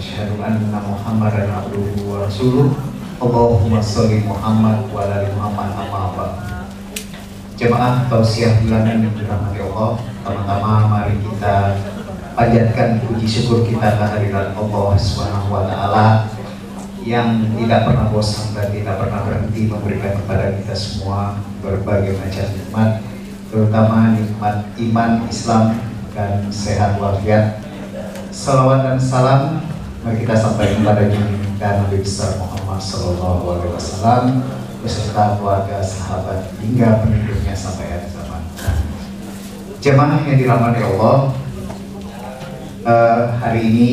asyhadu anna Muhammadan abduhu wa rasuluh. Allahumma sholli Muhammad wa ala ali Muhammad amma ba'd. Jemaah tausiah bulanan yang dirahmati Allah, pertama mari kita panjatkan puji syukur kita kehadirat Allah Subhanahu wa taala yang tidak pernah bosan dan tidak pernah berhenti memberikan kepada kita semua berbagai macam nikmat, terutama nikmat iman, Islam, dan sehat walafiat. Salawat dan salam mari kita sampaikan kepada junjungan Nabi besar Muhammad Sallallahu Alaihi Wasallam beserta keluarga, sahabat hingga pengikutnya sampai akhir zaman. Jemaah yang dirahmati Allah, hari ini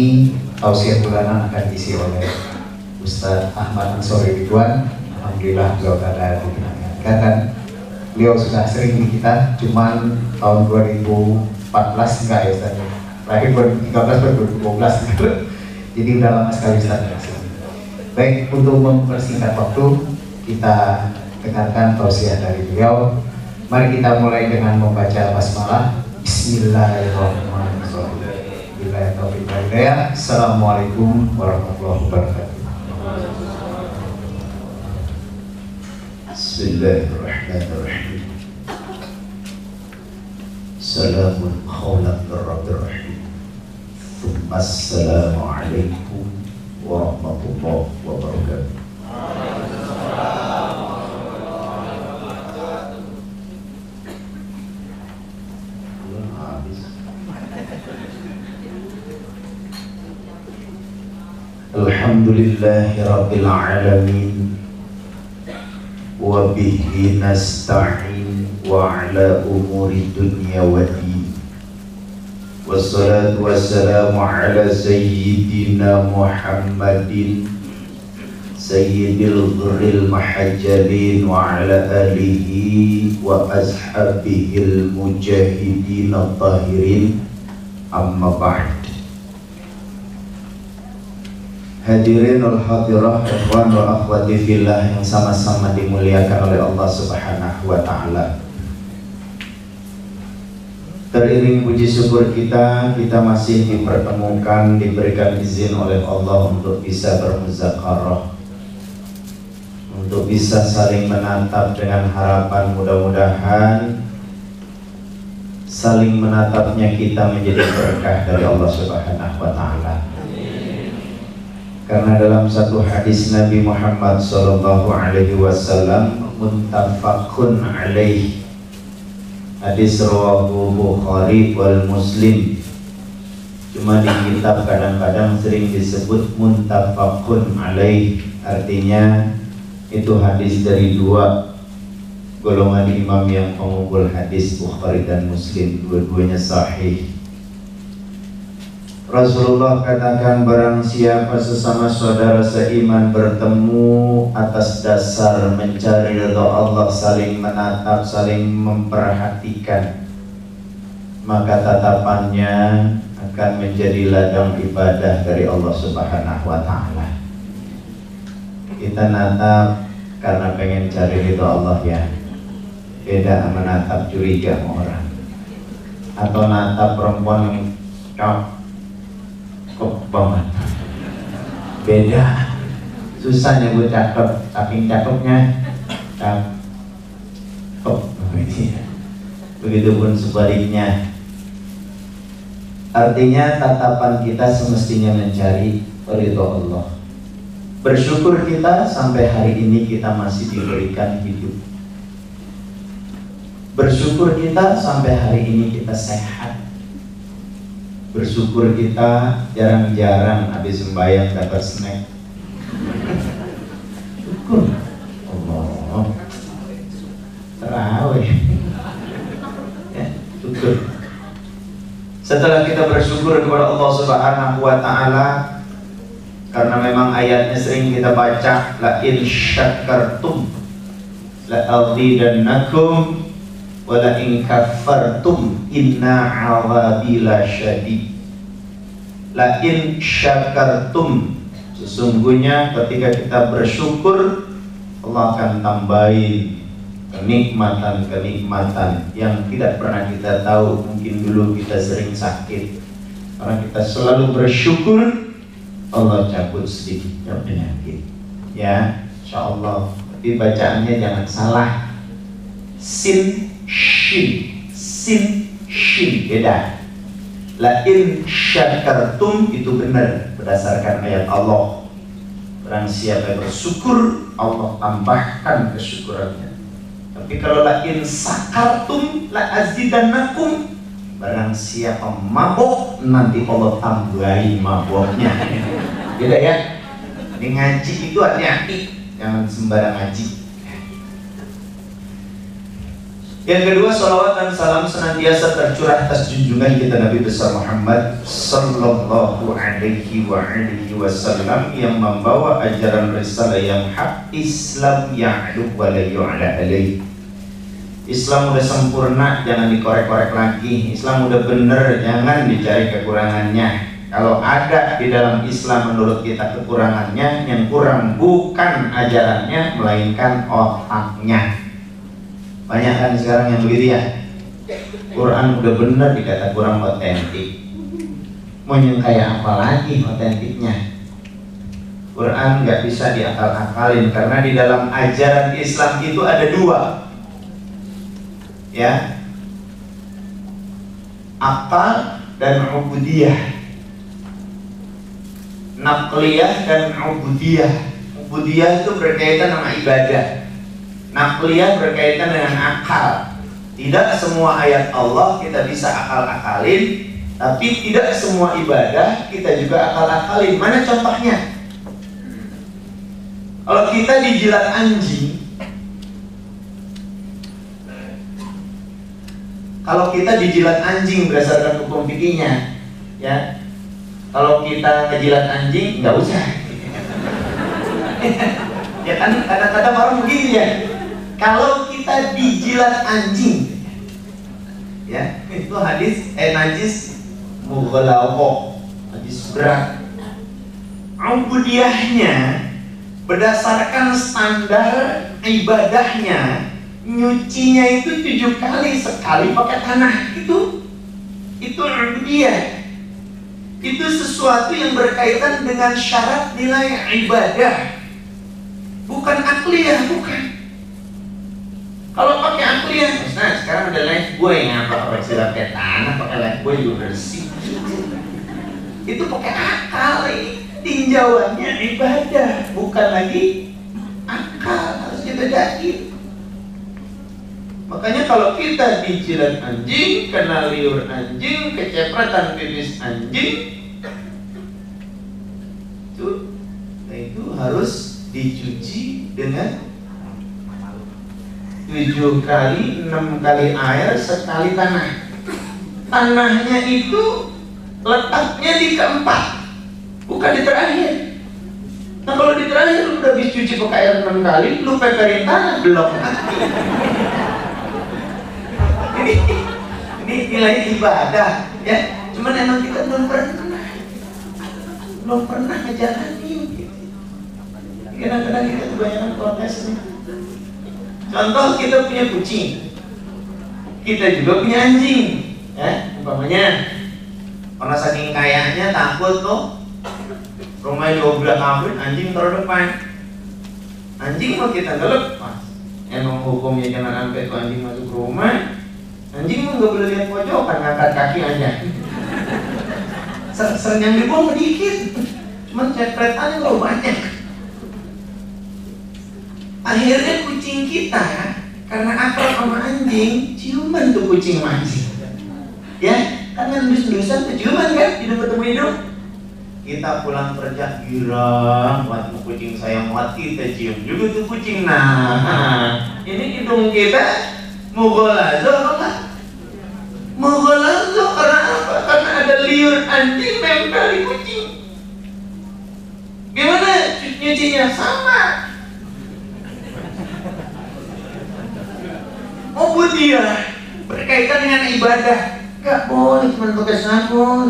tausiah bulanan akan diisi oleh Ustadz Ahmad Ansori Ridwan. Alhamdulillah beliau ada di tengah-tengah dan beliau sudah sering di kita, cuman tahun 2014 enggak ya Ustadz, terakhir 2013 2012 gitu. Jadi udah lama sekali Ustadz. Baik, untuk mempersingkat waktu kita dengarkan tausiah dari beliau. Mari kita mulai dengan membaca basmalah. Bismillahirrahmanirrahim. Billahi taufiq wal hidayah. Assalamualaikum warahmatullahi wabarakatuh. Bismillahirrahmanirrahim. Salamun qawlan min rabbir rahim. Assalamualaikum warahmatullahi wabarakatuh. Alhamdulillahi rabbil alamin wa bihi nasta'in wa ala umuri dunya wa din. Wassalatu wassalamu ala sayyidina Muhammadin sayyidil ghurril mahajjalin wa ala alihi wa ashabihil mujahidin at-tahirin. Amma ba'd. Hadirin wal hadirah, ikhwan wa akhwati fillah yang sama-sama dimuliakan oleh Allah Subhanahu wa taala. Teriring puji syukur kita masih dipertemukan, diberikan izin oleh Allah untuk bisa bermuzakarah, untuk bisa saling menatap dengan harapan mudah-mudahan saling menatapnya kita menjadi berkah dari Allah Subhanahu wa taala. Karena dalam satu hadis Nabi Muhammad sallallahu alaihi wasallam muttafaqun alaih, hadis rawahu Bukhari wal Muslim. Cuma di kitab kadang-kadang sering disebut muttafaqun alaih, artinya itu hadis dari dua golongan imam yang mengumpul hadis, Bukhari dan Muslim, dua-duanya sahih. Rasulullah katakan, barang siapa sesama saudara seiman bertemu atas dasar mencari ridha Allah, saling menatap, saling memperhatikan, maka tatapannya akan menjadi ladang ibadah dari Allah Subhanahu wa taala. Kita natap karena pengen cari ridha Allah ya. Beda menatap curiga sama orang, atau natap perempuan yang banget. Beda, susah nyebut cakep, saking cakepnya cakep. Begitupun sebaliknya. Artinya tatapan kita semestinya mencari ridha Allah. Bersyukur kita sampai hari ini kita masih diberikan hidup. Bersyukur kita sampai hari ini kita sehat. Bersyukur kita jarang-jarang habis sembahyang dapat snack. Syukur Allah. Terawih ya, syukur. Setelah kita bersyukur kepada Allah Subhanahu wa taala, karena memang ayatnya sering kita baca, la in syakartum la azidannakum wa la in kafartum inna 'adzabi lasyadid. La in syakartum, sesungguhnya ketika kita bersyukur Allah akan tambahin kenikmatan-kenikmatan yang tidak pernah kita tahu. Mungkin dulu kita sering sakit, karena kita selalu bersyukur Allah cabut sedikitnya penyakit. Ya, insya Allah. Tapi bacaannya jangan salah. Sin shin beda. La in syakartum itu benar berdasarkan ayat Allah. Barang siapa yang bersyukur, Allah tambahkan kesyukurannya. Tapi kalau la in sakartum la azidannakum, barang siapa mabok, nanti Allah tambahin maboknya. Beda ya. Ini ngaji itu hati-hati, jangan sembarang ngaji. Yang kedua, salawat dan salam senantiasa tercurah atas junjungan kita Nabi besar Muhammad sallallahu alaihi wasallam yang membawa ajaran risalah yang hak, Islam ya'lu wa la yu'la alaih. Islam udah sempurna, jangan dikorek-korek lagi. Islam udah bener, jangan dicari kekurangannya. Kalau ada di dalam Islam menurut kita kekurangannya, yang kurang bukan ajarannya, melainkan otaknya. Banyak kan sekarang yang begitu ya. Quran udah bener dikata kurang otentik. Mau yang kayak apa lagi otentiknya? Quran nggak bisa diakal-akalin karena di dalam ajaran Islam itu ada dua. Ya, akal dan ubudiyah, naqliyah dan ubudiyah. Ubudiyah itu berkaitan sama ibadah, naqliyah berkaitan dengan akal. Tidak semua ayat Allah kita bisa akal-akalin, tapi tidak semua ibadah kita juga akal-akalin. Mana contohnya? Kalau kita dijilat anjing, kalau kita dijilat anjing berdasarkan hukum fikihnya, ya, kalau kita ngejilat anjing nggak usah. Ya kan kadang-kadang orang begini ya. Kalau kita dijilat anjing, ya itu hadis najis mughalaqah, hadis berat. Ubudiyahnya berdasarkan standar ibadahnya, nyucinya itu 7 kali, sekali pakai tanah. Itu ubudiyah. Itu sesuatu yang berkaitan dengan syarat nilai ibadah, bukan akliyah, bukan. Kalau pakai akliyah, nah sekarang ada live boy yang pakai pakai tanah, pakai live boy juga bersih. Itu pakai akal, tinjauannya ibadah, bukan lagi akal, harus dibedain. Makanya kalau kita dijilat anjing, kena liur anjing, kecepratan pipis anjing, itu harus dicuci dengan 7 kali, 6 kali air, sekali tanah. Tanahnya itu letaknya di keempat, bukan di terakhir. Nah kalau di terakhir lu udah habis cuci pakai air 6 kali, lu peperin tanah, belum lagi. Ini nilainya ibadah, ya. Cuman emang kita belum pernah ngejalanin. Kadang-kadang kita kebanyakan protes nih. Contoh, kita punya kucing, kita juga punya anjing, ya. Umpamanya karena saking kayanya takut tuh rumahnya 12 kabin, anjing taruh depan. Anjing mau kita nggak lepas. Emang hukumnya jangan sampai tuh anjing masuk rumah. Anjing mah nggak boleh lihat pojokan, ngangkat kaki aja. Sering yang dibuang sedikit, cuman cepretannya nggak banyak. Akhirnya kucing kita karena akrab sama anjing, ciuman tuh kucing sama anjing. Ya, karena endus-endusan tuh ciuman kan, hidup ketemu hidup. Kita pulang kerja girang, buat kucing sayang buat kita cium juga tuh kucing. Nah, ini hidung kita mughalazo apa? Mughalazo karena apa? Karena ada liur anjing nempel di kucing. Gimana nyucinya? Sama. Ubudiyah berkaitan dengan ibadah. Gak boleh cuma pakai sabun,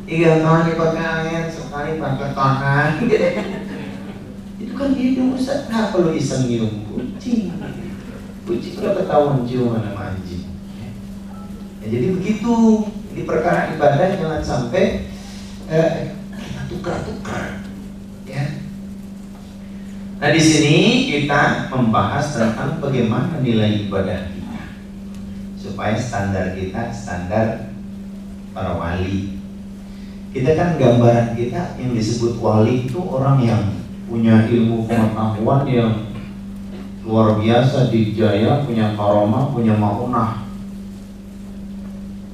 3 kali pakai air, sekali pakai tangan. Itu kan hidung Ustaz. Nah kalau iseng nyium kucing, kucing udah ketahuan ciuman sama anjing. Ya, jadi begitu. Di perkara ibadah jangan sampai kita tukar-tukar, ya. Nah, di sini kita membahas tentang bagaimana nilai ibadah kita supaya standar kita standar para wali. Kita kan gambaran kita yang disebut wali itu orang yang punya ilmu pengetahuan yang luar biasa, dijaya, punya karomah, punya maunah.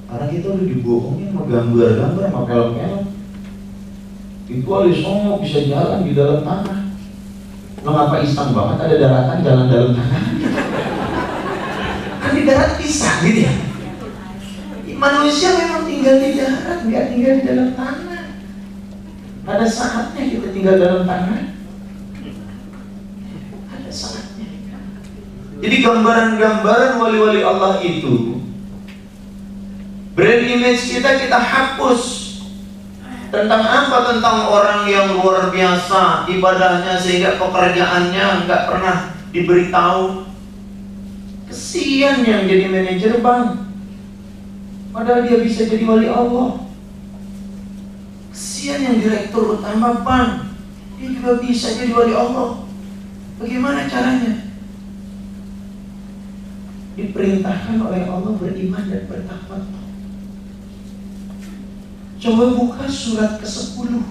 Karena kita udah dibohongin sama gambar-gambar, sama film-film. Itu wali songo bisa jalan di dalam tanah. Lo ngapa iseng banget ada daratan jalan dalam tanah? Kan di darat bisa gitu ya. Manusia memang tinggal di darat, nggak tinggal di dalam tanah. Ada saatnya kita tinggal dalam tanah. Ada saatnya. Jadi gambaran-gambaran wali-wali Allah itu, brand image kita hapus. Tentang apa? Tentang orang yang luar biasa ibadahnya sehingga pekerjaannya nggak pernah diberitahu. Kesian yang jadi manajer bank, padahal dia bisa jadi wali Allah. Kesian yang direktur utama bank, dia juga bisa jadi wali Allah. Bagaimana caranya? Diperintahkan oleh Allah beriman dan bertakwa. Coba buka surat ke-10,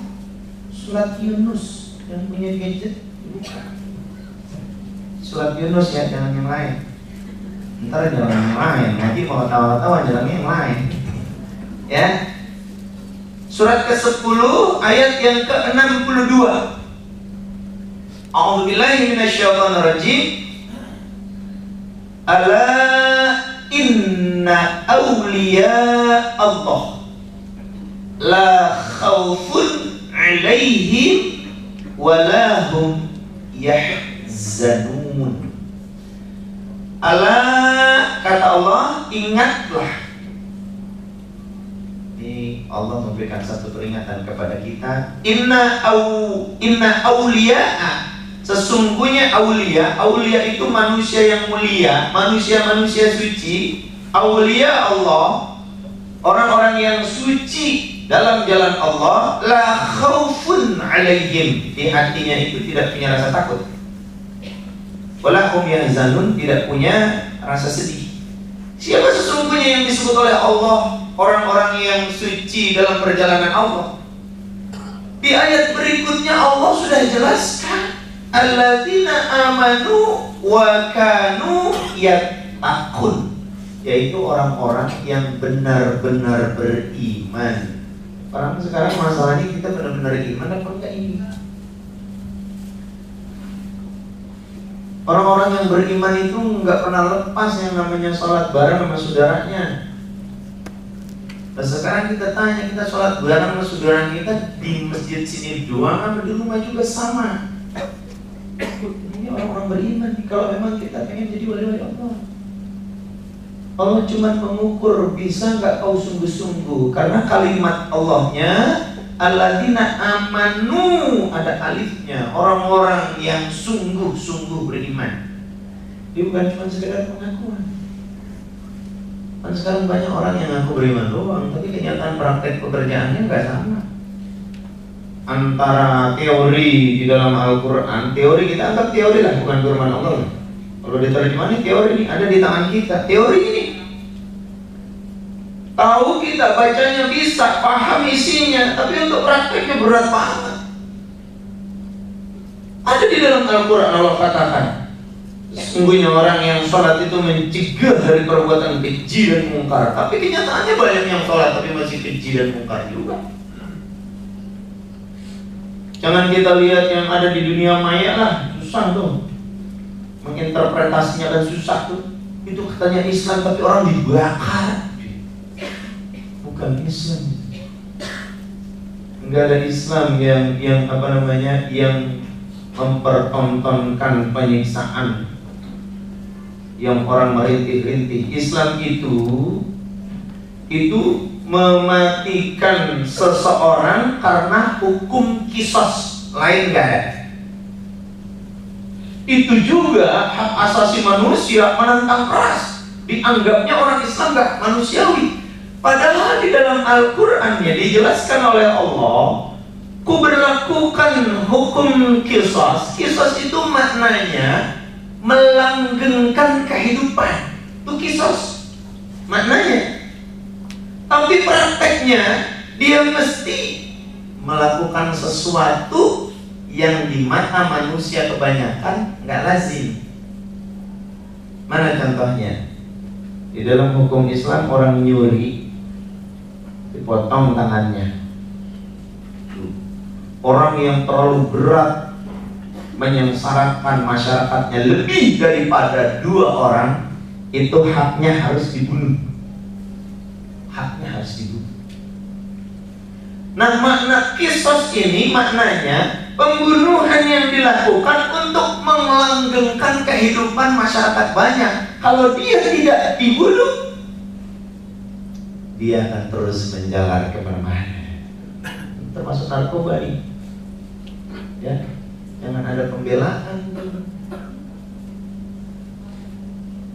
surat Yunus. Yang punya gadget, buka surat Yunus ya, jangan yang lain. Ntar jangan yang lain, nanti mau tawa-tawa jangan yang lain. Ya, surat ke-10 ayat yang ke-62. A'udzubillahi minasyaitonirrajim. Ala inna awliya Allah la khawfun alaihim walahum yahzanun. Allah, kata Allah, ingatlah. Ini Allah memberikan satu peringatan kepada kita. Inna awliya'a, sesungguhnya awliya itu manusia yang mulia, manusia suci. Awliya Allah, orang-orang yang suci dalam jalan Allah, la khaufun alaihim, di hatinya itu tidak punya rasa takut. Wala hum yahzanun, tidak punya rasa sedih. Siapa sesungguhnya yang disebut oleh Allah orang-orang yang suci dalam perjalanan Allah? Di ayat berikutnya Allah sudah jelaskan, alladzina amanu wa kanu yattaqun, yaitu orang-orang yang benar-benar beriman. Orang sekarang masalahnya kita benar-benar iman apa enggak ini? Orang-orang yang beriman itu nggak pernah lepas yang namanya sholat bareng sama saudaranya. Nah, sekarang kita tanya, kita sholat bareng sama saudara kita di masjid sini doang atau di rumah juga sama? Ini orang-orang beriman. Kalau memang kita pengen jadi wali-wali Allah, Allah cuma mengukur bisa nggak kau sungguh-sungguh. Karena kalimat Allahnya alladzina amanu, ada alifnya, orang-orang yang sungguh-sungguh beriman. Dia bukan cuma sekedar pengakuan. Kan sekarang banyak orang yang ngaku beriman doang, tapi kenyataan praktek pekerjaannya nggak sama. Antara teori di dalam Al-Quran, teori kita anggap teori lah, bukan firman Allah. Kalau diterjemahkan teori ini ada di tangan kita. Teori ini tahu kita, bacanya bisa, paham isinya, tapi untuk prakteknya berat banget. Ada di dalam Al-Quran Allah katakan, sesungguhnya orang yang sholat itu mencegah dari perbuatan keji dan mungkar. Tapi kenyataannya banyak yang sholat tapi masih keji dan mungkar juga. Jangan kita lihat yang ada di dunia maya lah, susah tuh menginterpretasinya dan susah tuh. Itu katanya Islam tapi orang dibakar. Bukan Islam. Enggak ada Islam yang apa namanya, yang mempertontonkan penyiksaan, yang orang merintih-rintih. Islam itu mematikan seseorang karena hukum kisos, lain enggak ada. Itu juga hak asasi manusia menentang keras. Dianggapnya orang Islam enggak manusiawi. Padahal di dalam Al-Qur'annya dijelaskan oleh Allah, Kuberlakukan hukum qisas. Qisas itu maknanya melanggengkan kehidupan. Itu qisas maknanya. Tapi prakteknya dia mesti melakukan sesuatu yang di mata manusia kebanyakan nggak lazim. Mana contohnya? Di dalam hukum Islam orang nyuri dipotong tangannya. Orang yang terlalu berat menyengsarakan masyarakatnya lebih daripada 2 orang, itu haknya harus dibunuh. Haknya harus dibunuh. Nah, makna qisas ini maknanya pembunuhan yang dilakukan untuk melanggengkan kehidupan masyarakat banyak. Kalau dia tidak dibunuh, dia akan terus menjalar kemana-mana. Termasuk narkoba nih. Ya, jangan ada pembelaan.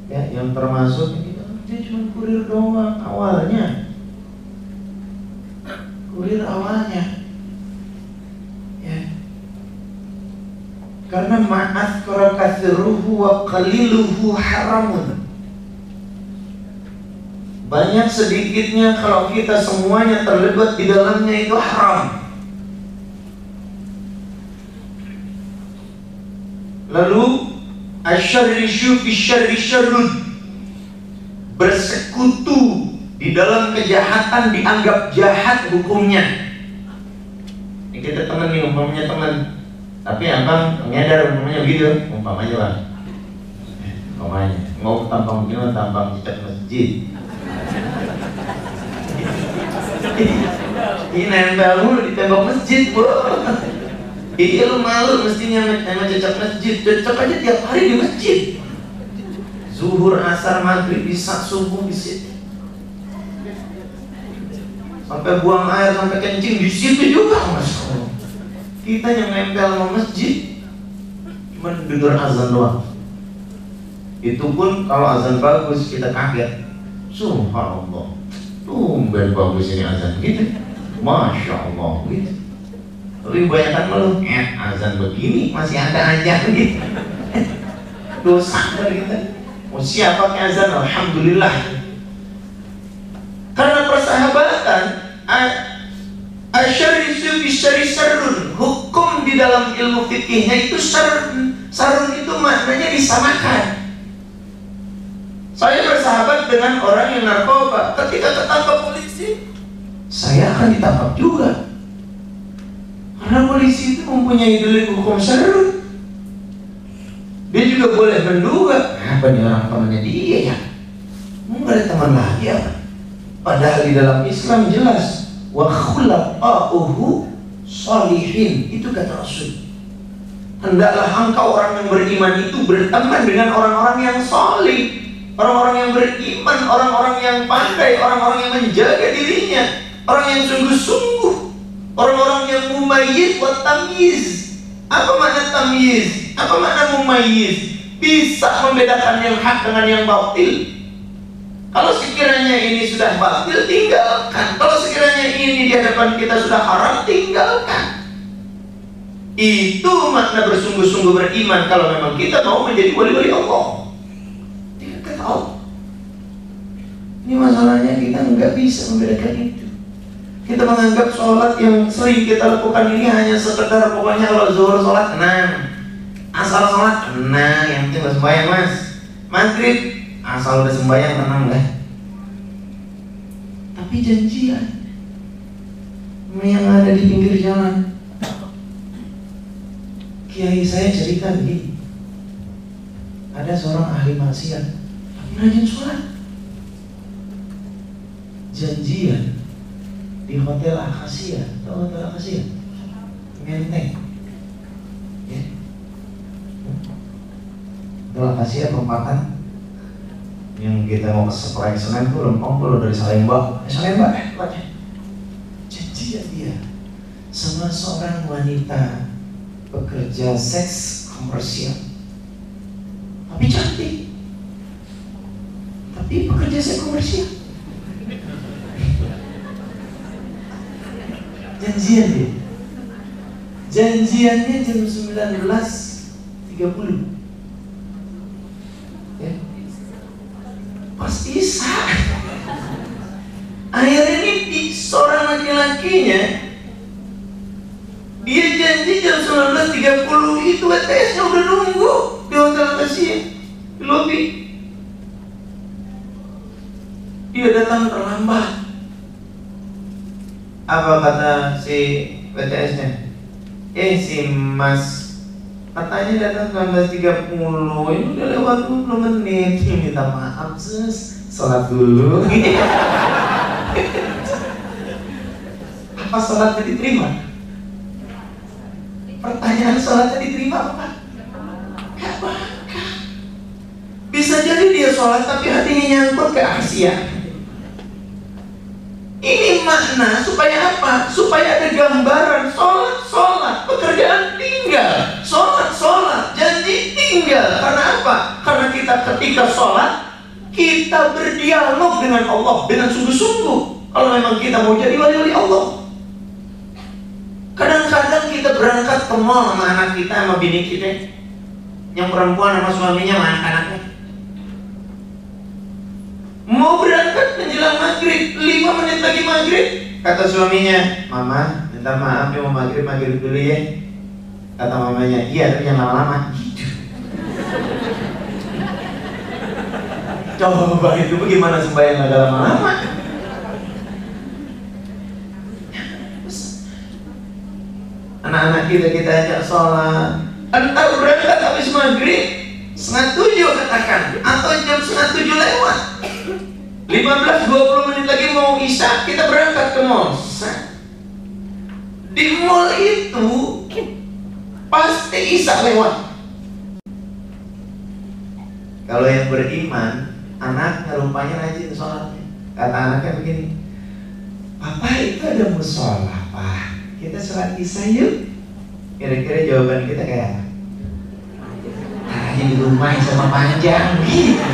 Ya, yang termasuk ini dia cuma kurir doang awalnya. Kurir awalnya. Ya. Karena ma'athqara katsiruhu wa qaliluhu haramun. Banyak sedikitnya kalau kita semuanya terlibat di dalamnya itu haram. Lalu asyarrisyu fi syarri syarrun, bersekutu di dalam kejahatan dianggap jahat hukumnya. Ini kita teman nih, umpamanya teman, tapi abang menyadar umpamanya begitu, umpamanya bang, umpamanya mau tampang begini, tampang cicak masjid. Ini nempel mulu di tembok masjid, bro. Iya, lu malu mestinya sama cecak masjid. Cecak aja tiap hari di masjid. Zuhur, asar, maghrib, isya, subuh di situ. Sampai buang air, sampai kencing di situ juga, Mas. Kita yang nempel sama masjid cuma dengar azan doang. Itu pun kalau azan bagus kita kaget. Subhanallah, tumben bagus ini azan gitu. Masya Allah gitu. Lebih banyak malu, azan begini masih ada aja gitu. Dosa gitu. Mau siapa ke azan? Alhamdulillah. Karena persahabatan, asyarrisu bisyarri syarrun, hukum di dalam ilmu fikihnya itu sarun. Sarun itu maknanya disamakan. Saya bersahabat dengan orang yang narkoba. Ketika ketangkap polisi, saya akan ditangkap juga. Karena polisi itu mempunyai delik hukum syar'i. Dia juga boleh menduga, apa nih orang temannya dia ya? Nggak ada teman lagi apa? Padahal di dalam Islam jelas, wa khulaqa'uhu shalihin, itu kata Rasul. Hendaklah engkau orang yang beriman itu berteman dengan orang-orang yang salih, orang-orang yang beriman, orang-orang yang pandai, orang-orang yang menjaga dirinya, orang yang sungguh-sungguh, orang-orang yang mumayyiz wa tamyiz. Apa makna tamyiz? Apa makna mumayyiz? Bisa membedakan yang hak dengan yang batil. Kalau sekiranya ini sudah batil, tinggalkan. Kalau sekiranya ini di hadapan kita sudah haram, tinggalkan. Itu makna bersungguh-sungguh beriman. Kalau memang kita mau menjadi wali-wali Allah, kita tahu. Ini masalahnya kita nggak bisa membedakan itu. Kita menganggap sholat yang sering kita lakukan ini hanya sekedar pokoknya kalau zuhur sholat tenang, asal sholat tenang, yang penting udah sembahyang mas. Maghrib asal udah sembahyang tenang lah. Tapi janjian yang ada di pinggir jalan. Kiai saya cerita begini, ada seorang ahli maksiat tapi rajin sholat. Janjian di Hotel Akasia, tahu Hotel Akasia? Menteng, ya. Hotel Akasia perempatan yang kita mau ke Sepreng Senen tuh lempeng tuh dari Salemba, Salemba, janjian dia sama seorang wanita pekerja seks komersial, tapi cantik, tapi pekerja seks komersial. Janjian dia. Janjiannya jam 19.30 ya. Pas Isya akhirnya ini seorang laki-lakinya dia janji jam 19.30 itu WTS-nya udah nunggu di hotel Asia di lobi. Dia datang terlambat. Apa kata si WTS-nya? Si Mas katanya datang 19.30, ini udah lewat 20 menit. Minta maaf sus, sholat dulu. Apa sholatnya diterima? Pertanyaan sholatnya diterima apa? Gak bakal. Bisa jadi dia sholat tapi hatinya nyangkut ke Asia. Ini makna supaya apa? Supaya ada gambaran sholat, pekerjaan tinggal, sholat, janji tinggal. Karena apa? Karena kita ketika sholat, kita berdialog dengan Allah dengan sungguh-sungguh. Kalau memang kita mau jadi wali-wali Allah. Kadang-kadang kita berangkat ke mall sama anak kita, sama bini kita, yang perempuan sama suaminya, sama anak-anaknya. Mau berangkat menjelang maghrib, 5 menit lagi maghrib. Kata suaminya, Mama, minta maaf ya mau maghrib dulu ya. Kata mamanya, iya tapi jangan lama-lama. Coba itu bagaimana sembahyang gak lama-lama? Anak-anak kita ajak sholat. Entar berangkat habis maghrib 6:30 katakan, atau jam 6:30 lewat. 15-20 menit lagi mau Isya, kita berangkat ke mall. Di mall itu pasti Isya lewat. Kalau yang beriman, anaknya rupanya rajin sholatnya. Kata anaknya begini, Papa itu ada musola, Pak. Kita sholat Isya yuk. Kira-kira jawaban kita kayak apa? Aja di rumah sama panjang gitu.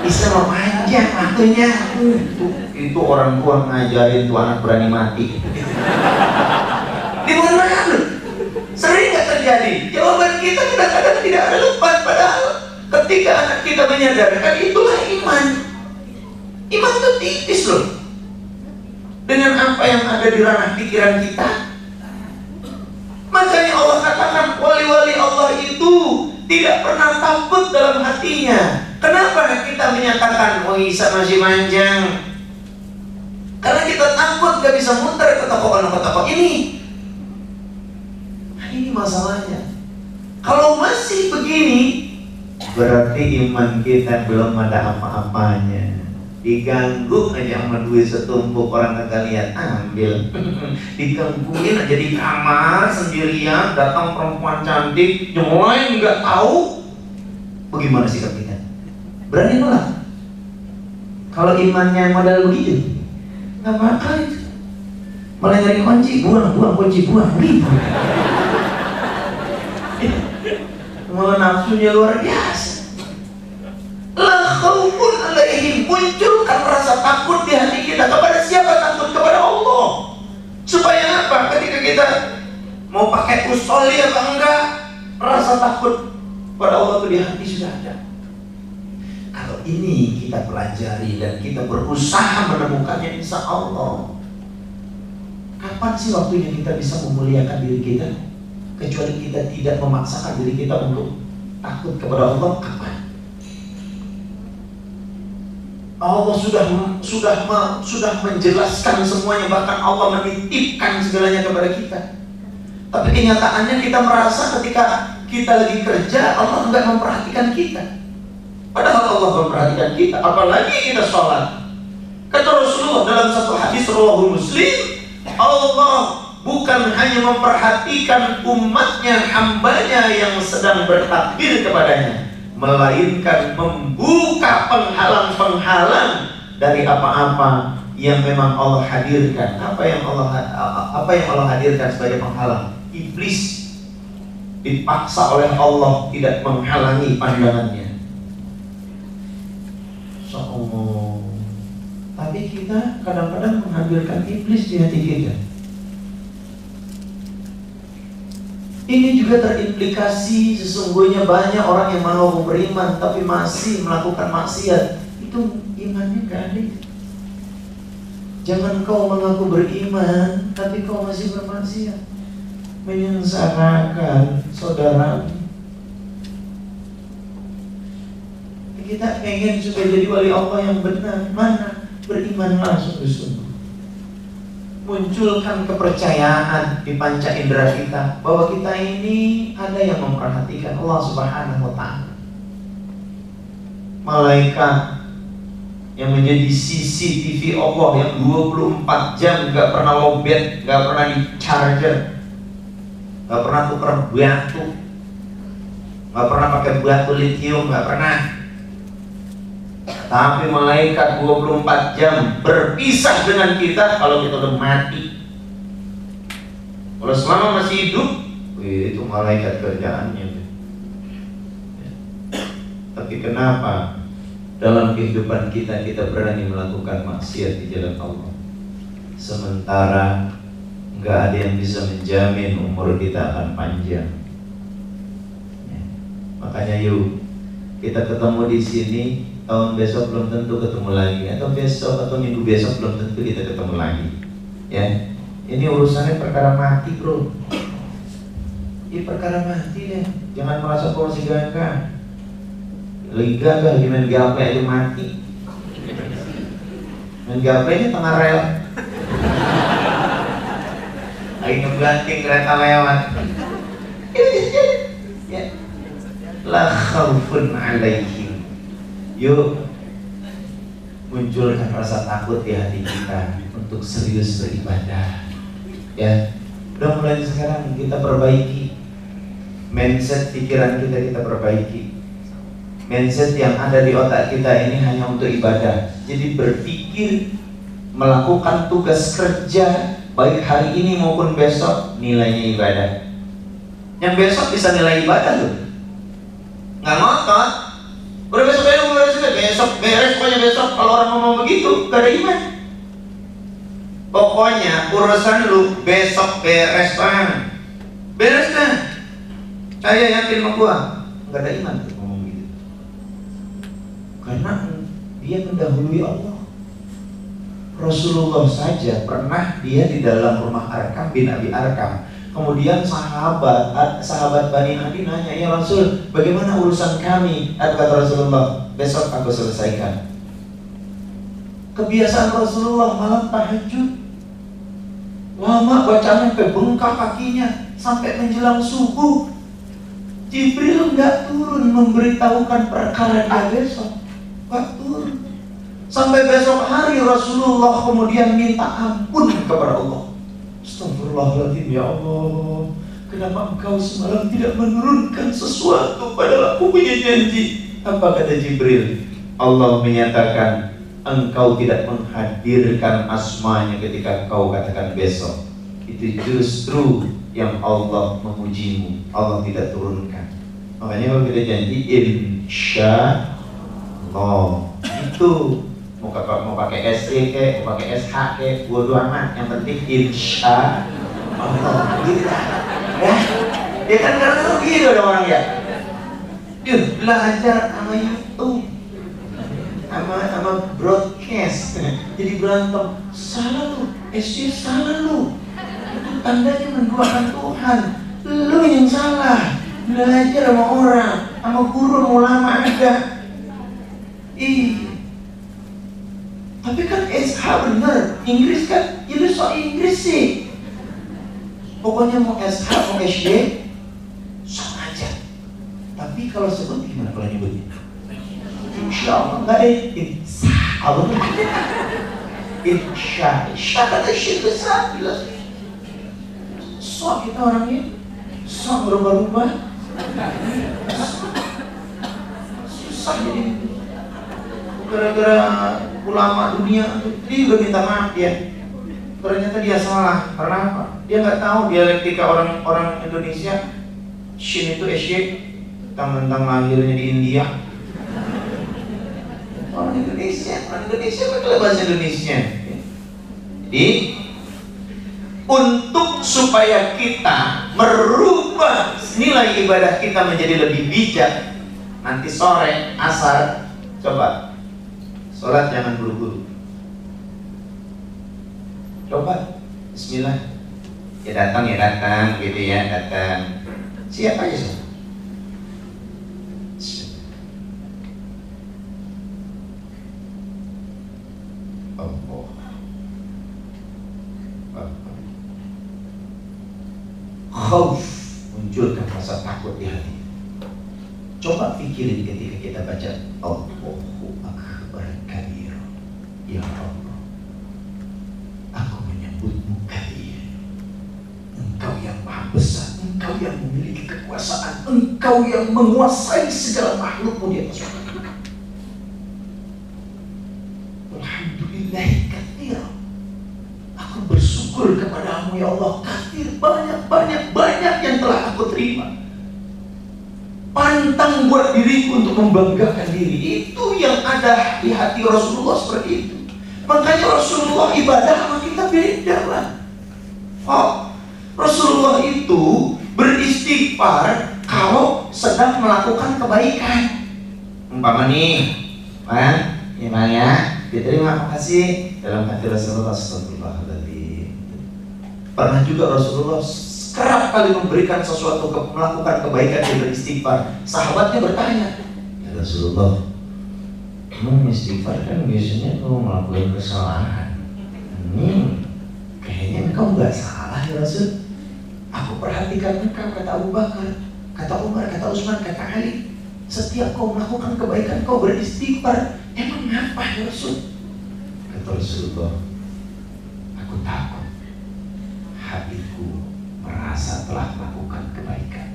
Isya mau panjang waktunya. Itu orang tua ngajarin tuh anak berani mati. Di mana lu? Sering gak terjadi? Jawaban kita kadang-kadang tidak relevan. Padahal ketika anak kita menyadarkan, itulah iman. Iman itu tipis loh. Dengan apa yang ada di ranah pikiran kita. Makanya Allah katakan wali-wali Allah itu tidak pernah takut dalam hatinya. Kenapa kita menyatakan oh Isya masih panjang? Karena kita takut gak bisa muter ke toko ini. Nah, ini masalahnya. Kalau masih begini, berarti iman kita belum ada apa-apanya. Diganggu aja sama duit setumpuk, orang kagak lihat ambil. Digangguin aja di kamar sendirian, datang perempuan cantik, nyolain nggak tahu. Bagaimana sikap kita? Berani nolak? Kalau imannya modal begitu, nggak bakal itu. Malah nyari kunci, buang kunci, buang. Malah nafsunya luar biasa. La khaufun alaihim, munculkan rasa takut di hati kita. Kepada siapa takut? Kepada Allah. Supaya apa? Ketika kita mau pakai usolli apa enggak, rasa takut pada Allah itu di hati sudah ada. Kalau ini kita pelajari dan kita berusaha menemukannya, insya Allah. Kapan sih waktunya kita bisa memuliakan diri kita? Kecuali kita tidak memaksakan diri kita untuk takut kepada Allah. Kapan? Allah sudah menjelaskan semuanya, bahkan Allah menitipkan segalanya kepada kita. Tapi kenyataannya kita merasa ketika kita lagi kerja Allah enggak memperhatikan kita. Padahal Allah memperhatikan kita, apalagi kita sholat. Kata Rasulullah dalam satu hadis riwayat Muslim, Allah bukan hanya memperhatikan umatnya, hambanya yang sedang bertakbir kepadanya, melainkan membuka penghalang-penghalang dari apa-apa yang memang Allah hadirkan. Apa yang Allah hadirkan sebagai penghalang? Iblis dipaksa oleh Allah tidak menghalangi pandangannya. Allah. Tapi kita kadang-kadang menghadirkan iblis di hati kita. Ini juga terimplikasi sesungguhnya banyak orang yang mengaku beriman tapi masih melakukan maksiat. Itu imannya gak ada. Jangan kau mengaku beriman tapi kau masih bermaksiat, menyengsarakan saudara. Kita pengen supaya jadi wali Allah yang benar. Mana? Berimanlah sungguh-sungguh. Munculkan kepercayaan di panca indera kita bahwa kita ini ada yang memperhatikan, Allah Subhanahu wa ta'ala. Malaikat yang menjadi CCTV Allah yang 24 jam gak pernah lowbat, gak pernah di charger, gak pernah tukar batu, gak pernah pakai batu lithium, gak pernah. Tapi malaikat 24 jam berpisah dengan kita kalau kita udah mati. Kalau selama masih hidup, itu malaikat kerjaannya. Tapi kenapa dalam kehidupan kita berani melakukan maksiat di jalan Allah, sementara nggak ada yang bisa menjamin umur kita akan panjang? Makanya yuk kita ketemu di sini. Tahun besok belum tentu ketemu lagi, atau besok atau minggu besok belum tentu kita ketemu lagi. Ya, ini urusannya perkara mati, bro. Ini perkara mati deh. Jangan merasa kau masih gagah. Lagi gagah gimana gape aja mati. Main gapenya tengah rel. Lagi ngebanting kereta lewat. Ya. La khaufun alaihim. Yuk munculkan rasa takut di hati kita untuk serius beribadah. Ya, udah mulai sekarang kita perbaiki mindset pikiran kita perbaiki. Mindset yang ada di otak kita ini hanya untuk ibadah. Jadi berpikir melakukan tugas kerja baik hari ini maupun besok nilainya ibadah. Yang besok bisa nilai ibadah loh. Nggak ngotot. Udah besok aja, besok beres, pokoknya besok. Kalau orang ngomong begitu, gak ada iman. Pokoknya urusan lu besok beres, Bang. Beres dah. Saya yakin sama gua, gak ada iman tuh ngomong gitu. Karena dia mendahului Allah. Rasulullah saja pernah dia di dalam rumah Arkam bin Abi Arkam. Kemudian sahabat Bani Adi nanya, ya Rasul, bagaimana urusan kami? Kata Rasulullah, besok aku selesaikan. Kebiasaan Rasulullah malam tahajud, lama bacanya sampai bengkak kakinya, sampai menjelang subuh. Jibril nggak turun memberitahukan perkara dia besok, nggak turun. Sampai besok hari Rasulullah kemudian minta ampun kepada Allah. Astagfirullahaladzim, ya Allah, kenapa engkau semalam tidak menurunkan sesuatu padahal aku punya janji? Apa kata Jibril? Allah menyatakan engkau tidak menghadirkan asmanya ketika engkau katakan besok. Itu justru yang Allah memujimu. Allah tidak turunkan. Makanya kalau kita janji insya Allah, itu mau pakai SE ke, mau pakai SH ke, bodo amat. Yang penting insya Allah. Gitu ya. Ya kan karena begitu ada orang ya. Duh, belajar sama YouTube, sama broadcast, jadi berantem. Salah lu, SE salah lu. Itu tandanya menduakan Tuhan. Lu yang salah. Belajar sama orang, sama guru, sama ulama ada. Tapi kan SH bener, Inggris kan, ya lu so Inggris sih. Pokoknya mau SH, mau SY, sama aja. Tapi kalau sebut gimana kalau nyebutnya? Insya Allah, nggak ada insya Allah. Insya kata syir besar, jelas. So kita orangnya, so berubah-ubah. Susah jadi. Gara-gara ulama dunia dia udah minta maaf ya. Ternyata dia salah. Karena apa? Dia nggak tahu dialektika orang Indonesia. Shin itu SY, tentang lahirnya di India. Orang Indonesia pakai bahasa Indonesia. Jadi untuk supaya kita merubah nilai ibadah kita menjadi lebih bijak, nanti sore, asar, coba sholat jangan buru-buru. Coba, bismillah. Ya datang gitu ya, datang. Siap aja sih. Khauf, munculkan rasa takut di hati. Coba pikirin ketika kita baca Allahu Akbar kabir. Ya Allah, aku menyebutmu kabir. Engkau yang maha besar, Engkau yang memiliki kekuasaan, Engkau yang menguasai segala makhlukmu di atas bumi. Alhamdulillah katsir. Aku bersyukur kepadamu ya Allah, katsir, banyak yang telah aku terima. Pantang buat diriku untuk membanggakan diri. Itu yang ada di hati Rasulullah seperti itu. Makanya Rasulullah ibadah sama kita beda lah. Oh, Rasulullah itu beristighfar kalau sedang melakukan kebaikan. Umpama nih, ya, diterima, makasih. Dalam hati Rasulullah, astagfirullahaladzim. Pernah juga Rasulullah kerap kali memberikan sesuatu, melakukan kebaikan, dia beristighfar. Sahabatnya bertanya, ya Rasulullah, kamu istighfar kan biasanya kamu melakukan kesalahan. Kayaknya engkau nggak salah ya Rasul. Aku perhatikan engkau, kata Abu Bakar, kata Umar, kata Utsman, kata Ali. Setiap kau melakukan kebaikan, kau beristighfar. Emang apa ya Rasul? Kata Rasulullah, aku takut hatiku merasa telah melakukan kebaikan.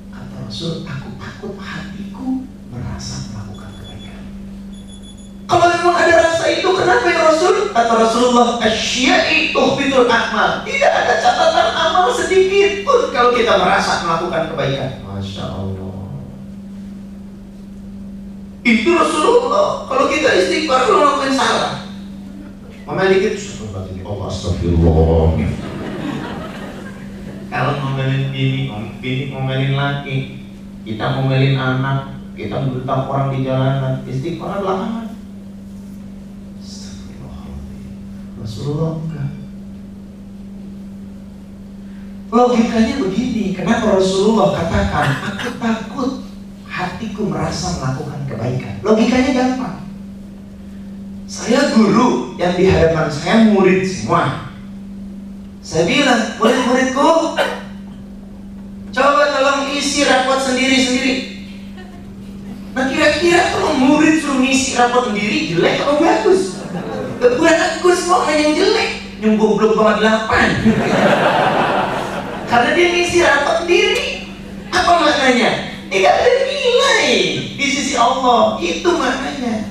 Kata Rasul, aku takut hatiku merasa melakukan kebaikan. Kalau memang ada rasa itu, kenapa ya Rasul? Kata Rasulullah, asya'i tuhbitul amal. Tidak ada catatan amal sedikit pun kalau kita merasa melakukan kebaikan. Masya Allah. Itu Rasulullah. Kalau kita istighfar, kalau melakukan salah, memiliki Allah, astagfirullah. Kalau ngomelin bini ngomelin laki, kita ngomelin anak, kita membentak orang di jalanan, istighfar belakangan. Rasulullah enggak. Logikanya begini, kenapa Rasulullah katakan aku takut hatiku merasa melakukan kebaikan? Logikanya gampang. Saya guru yang di hadapan saya murid semua. Saya bilang, murid-muridku, coba tolong isi rapot sendiri-sendiri. Nah kira-kira kalau murid suruh ngisi rapot sendiri, jelek atau bagus? Bukan semua main yang jelek, nyungguh blok 8. Karena dia ngisi rapot sendiri. Apa maknanya? Tidak ada nilai di sisi Allah. Itu maknanya.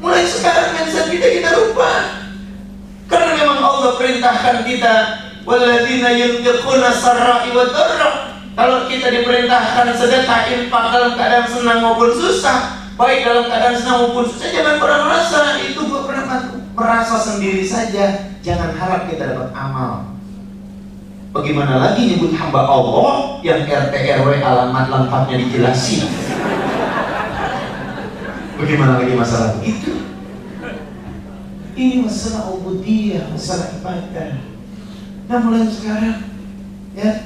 Mulai sekarang mindset kita rubah. Karena memang Allah perintahkan kita, walladzina yunfiquna sarra'i wa dharra. Kalau kita diperintahkan sedekah, infak dalam keadaan senang maupun susah, baik dalam keadaan senang maupun susah, jangan pernah merasa itu gue pernah merasa sendiri saja. Jangan harap kita dapat amal. Bagaimana lagi nyebut hamba Allah yang RT RW alamat lengkapnya dijelasin? Bagaimana lagi masalah itu? Ini masalah ubudiyah, masalah ibadah. Nah mulai sekarang, ya,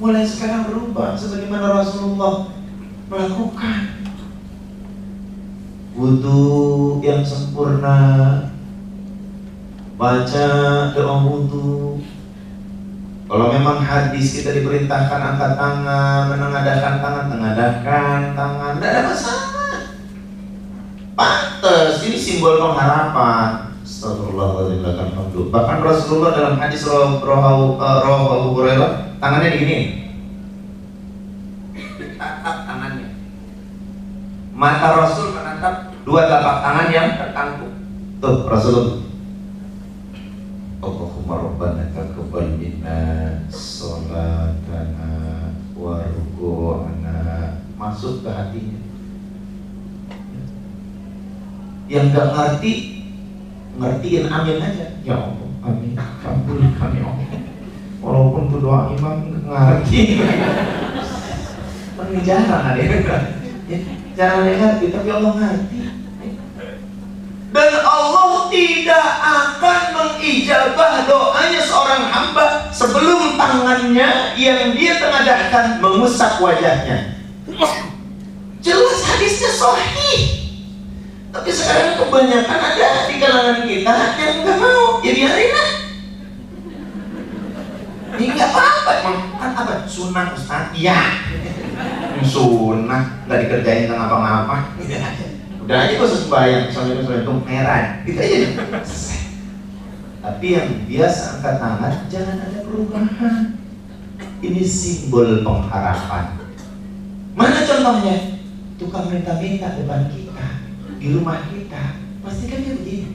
mulai sekarang berubah sebagaimana Rasulullah melakukan. Wudu yang sempurna, baca doa wudu. Kalau memang hadis kita diperintahkan angkat tangan, menengadahkan tangan, tengadahkan tangan, tidak ada masalah. Pantes, ini simbol pengharapan. Astagfirullahaladzim. Bahkan Rasulullah dalam hadis rawahu Abu Hurairah, tangannya digini, tatap tangannya. Mata Rasul menatap dua telapak tangan yang tertangkuk. Tuh Rasulullah. Allahumma rabbana taqabbal minna sholatana wa ruku'ana. Masuk ke hatinya. Yang gak ngerti, ngertiin amin aja. Ya Allah, amin, kabul kami Allah. Walaupun tuh doa imam ngerti. Kan jarang ada yang jarang ngerti, tapi Allah ngerti. Dan Allah tidak akan mengijabah doanya seorang hamba sebelum tangannya yang dia tengadahkan mengusap wajahnya. Jelas hadisnya sahih. Tapi sekarang kebanyakan ada di kalangan kita yang nggak mau, ya biarin lah. Ini nggak apa-apa, emang kan apa? Sunnah Ustaz? Iya. Sunnah, nggak dikerjain tengah apa-apa. Udah aja kok sembahyang, sampai itu merah, gitu aja. Tapi yang biasa angkat tangan, jangan ada perubahan. Ini simbol pengharapan. Mana contohnya? Tukang minta-minta depan kita, di rumah kita, pasti kan dia begini.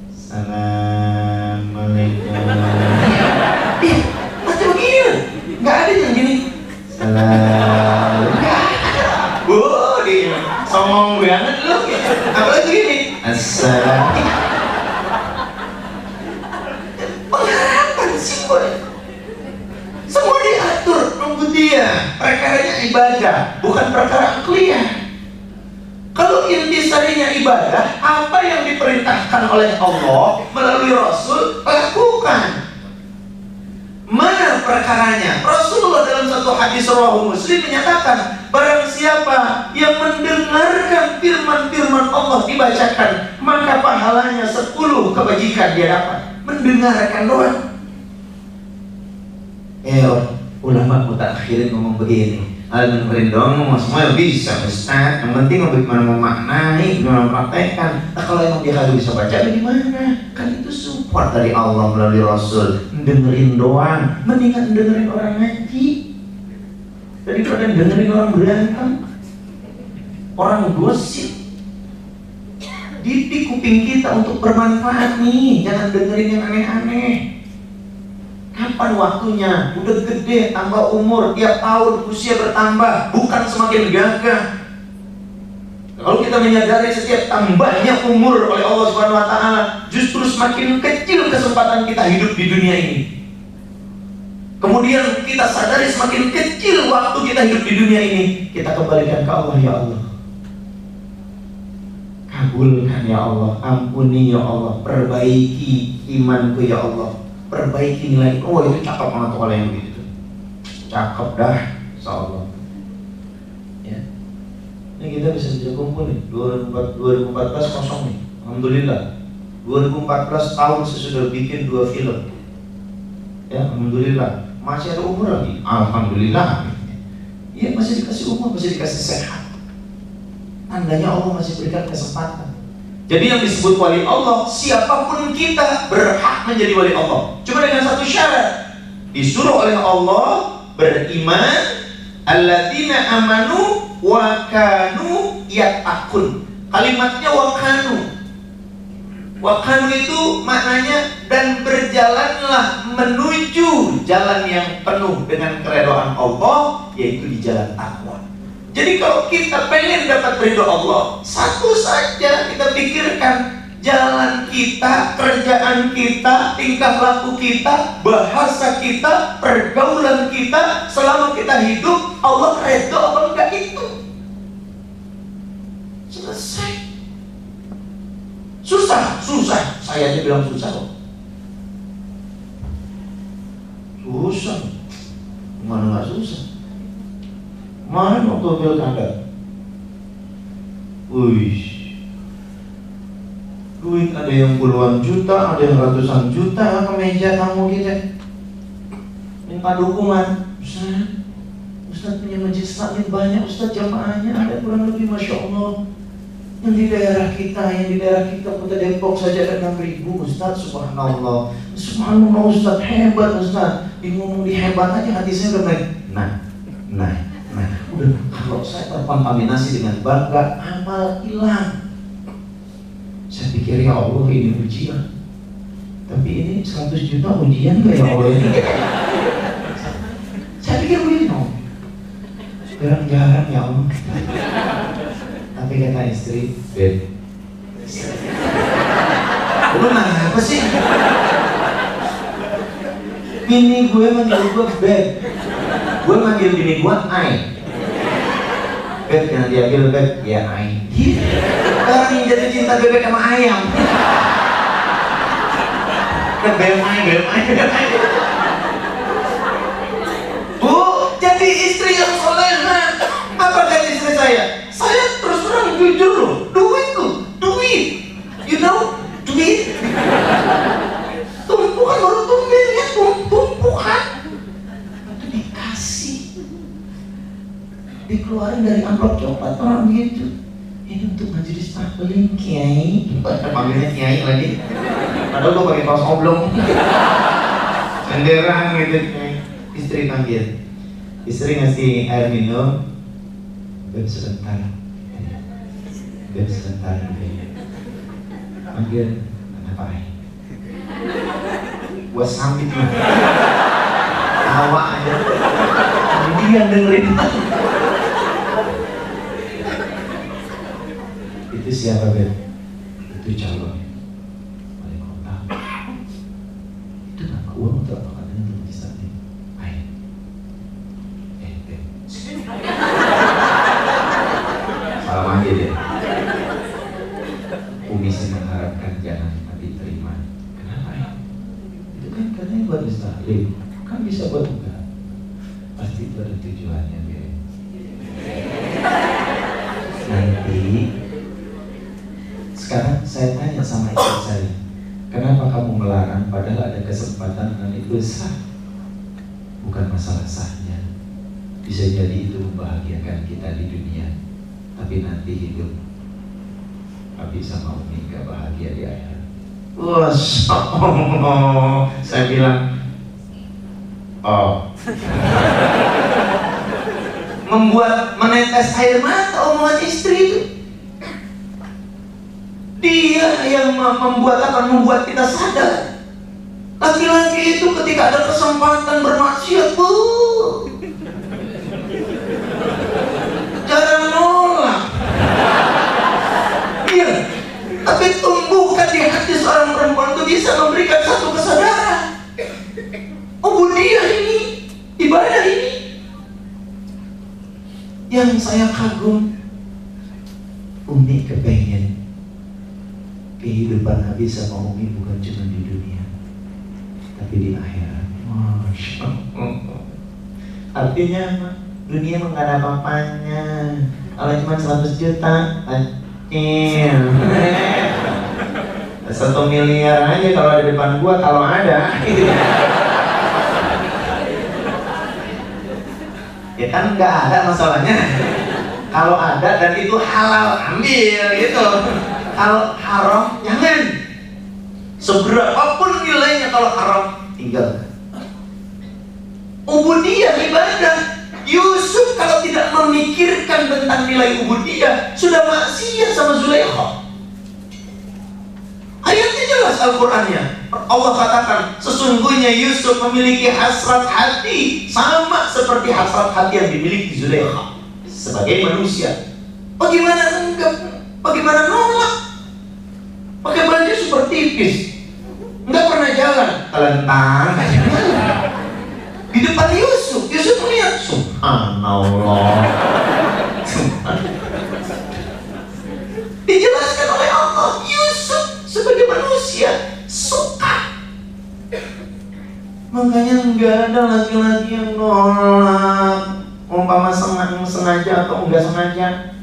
Assalamualaikum. Iya, pasti begini. Nggak ada yang gini. Assalamualaikum. Dia songong banget lu. Apalagi gini. Assalamualaikum. Pengharapan simbol. Semua diatur nunggu dia. Perkaranya ibadah, bukan perkara kuliah. Kalau intisarinya ibadah, apa yang diperintahkan oleh Allah melalui Rasul, lakukan. Mana perkaranya? Rasulullah dalam satu hadis riwayat Muslim menyatakan, barang siapa yang mendengarkan firman-firman Allah dibacakan, maka pahalanya 10 kebajikan dia dapat. Mendengarkan doang. Ulama mutakhirin ngomong begini. Dengerin doang ngomong semua bisa Ustaz. Yang penting bagaimana memaknai, bagaimana mempraktekkan. Nah kalau emang dia kagak bisa baca, bagaimana? Kan itu support dari Allah melalui Rasul. Dengerin doang, mendingan dengerin orang ngaji daripada dengerin orang berantem, orang gosip. Didik kuping kita untuk bermanfaat nih, jangan dengerin yang aneh-aneh. Kapan waktunya? Udah gede, tambah umur, tiap tahun usia bertambah, bukan semakin gagah. Kalau kita menyadari setiap tambahnya umur oleh Allah Subhanahu wa taala, justru semakin kecil kesempatan kita hidup di dunia ini. Kemudian kita sadari semakin kecil waktu kita hidup di dunia ini, kita kembalikan ke Allah, ya Allah. Kabulkan ya Allah, ampuni ya Allah, perbaiki imanku ya Allah. Perbaiki nilai. Oh itu cakep banget kalau yang begitu. Cakep dah, insyaallah. Ya. Ini kita bisa kumpul nih. 2014 kosong nih. Alhamdulillah. 2014 tahun sesudah bikin 2 film. Ya, alhamdulillah. Masih ada umur lagi. Alhamdulillah. Iya, masih dikasih umur, masih dikasih sehat. Tandanya Allah masih berikan kesempatan. Jadi yang disebut wali Allah, siapapun kita berhak menjadi wali Allah. Cuma dengan satu syarat. Disuruh oleh Allah beriman, alladzina amanu wa kanu yattaqun. Kalimatnya wa kanu. Wa kanu itu maknanya dan berjalanlah menuju jalan yang penuh dengan keridhaan Allah, yaitu di jalan takwa. Jadi kalau kita pengen dapat ridho Allah, satu saja kita pikirkan, jalan kita, kerjaan kita, tingkah laku kita, bahasa kita, pergaulan kita, selama kita hidup, Allah ridho apa enggak itu. Selesai. Susah. Saya aja bilang susah kok. Susah. Mana nggak susah? Kemarin waktu pilkada, duit ada yang puluhan juta, ada yang ratusan juta ke meja tamu kita. Minta dukungan. Ustaz punya majelis taklim banyak, Ustaz jamaahnya ada kurang lebih Masya Allah. Yang di daerah kita Kota Depok saja ada 6.000 Ustaz, subhanallah. Subhanallah Ustaz, hebat Ustaz. Ngomong di hebat aja hati saya udah naik. Nah, udah kalau saya terkontaminasi dengan bangga, amal hilang. Saya pikir ya Allah ini ujian. Tapi ini 100 juta ujian gak ya Allah ini? Saya pikir begini, jarang-jarang ya Allah. Tapi kata istri, Beb, lu apa sih? Bini gue manggil gue Beb, gue manggil bini gue Ai. Beb, yang diambil Beb, ya Ai. Orang yang jatuh cinta bebek sama ayam. Beb Ai. Bu, jadi istri yang soleha. Apa kata istri saya? Saya terus terang jujur loh, duit. You know, duit. Tumpukan baru tumben ya, tumpukan. Itu dikasih, dikeluarin dari amplop coklat orang gitu. Ini untuk majelis taklim kiai. Panggilnya kiai lagi. Padahal gue pakai kaos oblong. Senderan gitu. Istri panggil. Istri ngasih air minum. Beb sebentar. Panggil. Kenapa Ai? Gua sambit mah. Tawa aja. Dia dengerin. Itu siapa Beb? Itu calon wali kota. Itu nggak uang untuk apa katanya untuk legislatif. Hai, Beb. Salam aja deh. Umi sih mengharapkan jangan tapi terima. Kenapa ya? Itu kan katanya buat legislatif. Kan bisa buat enggak. Pasti itu ada tujuannya Beb. Nanti sekarang saya tanya sama istri saya, kenapa kamu melarang padahal ada kesempatan dan itu sah? Bukan masalah sahnya, bisa jadi itu membahagiakan kita di dunia, tapi nanti hidup Abi sama Umi gak bahagia di akhirat. Wah, saya bilang, oh, membuat menetes air mata omongan istri itu. Dia yang membuat kita sadar. Laki-laki itu ketika ada kesempatan bermaksiat, jarang nolak. Iya, tapi tumbuhkan di hati seorang perempuan itu bisa memberikan satu kesadaran. Ubudiyah ini, ibadah ini. Yang saya kagum, Umi kepengen kehidupan Abi sama Umi bukan cuma di dunia, tapi di akhirat. Masya Allah. Artinya dunia nggak ada apa-apanya. Kalau cuma 100 juta, kecil. 1 miliar aja kalau ada depan gua, kalau ada. Ya kan nggak ada masalahnya. Kalau ada dan itu halal, ambil gitu. Kalau haram, jangan. Seberapapun nilainya kalau haram, tinggalkan. Ubudiyah ibadah. Yusuf kalau tidak memikirkan tentang nilai ubudiyah, sudah maksiat sama Zulaikha. Ayatnya jelas Al-Qurannya. Allah katakan, sesungguhnya Yusuf memiliki hasrat hati sama seperti hasrat hati yang dimiliki Zulaikha sebagai manusia. Bagaimana enggak? Bagaimana nolak? Pakai baju super tipis, nggak pernah jalan, telentang. Di depan Yusuf melihat, subhanallah. Dijelaskan oleh Allah, Yusuf sebagai manusia suka. Makanya nggak ada laki-laki yang nolak, umpama sengaja atau enggak sengaja.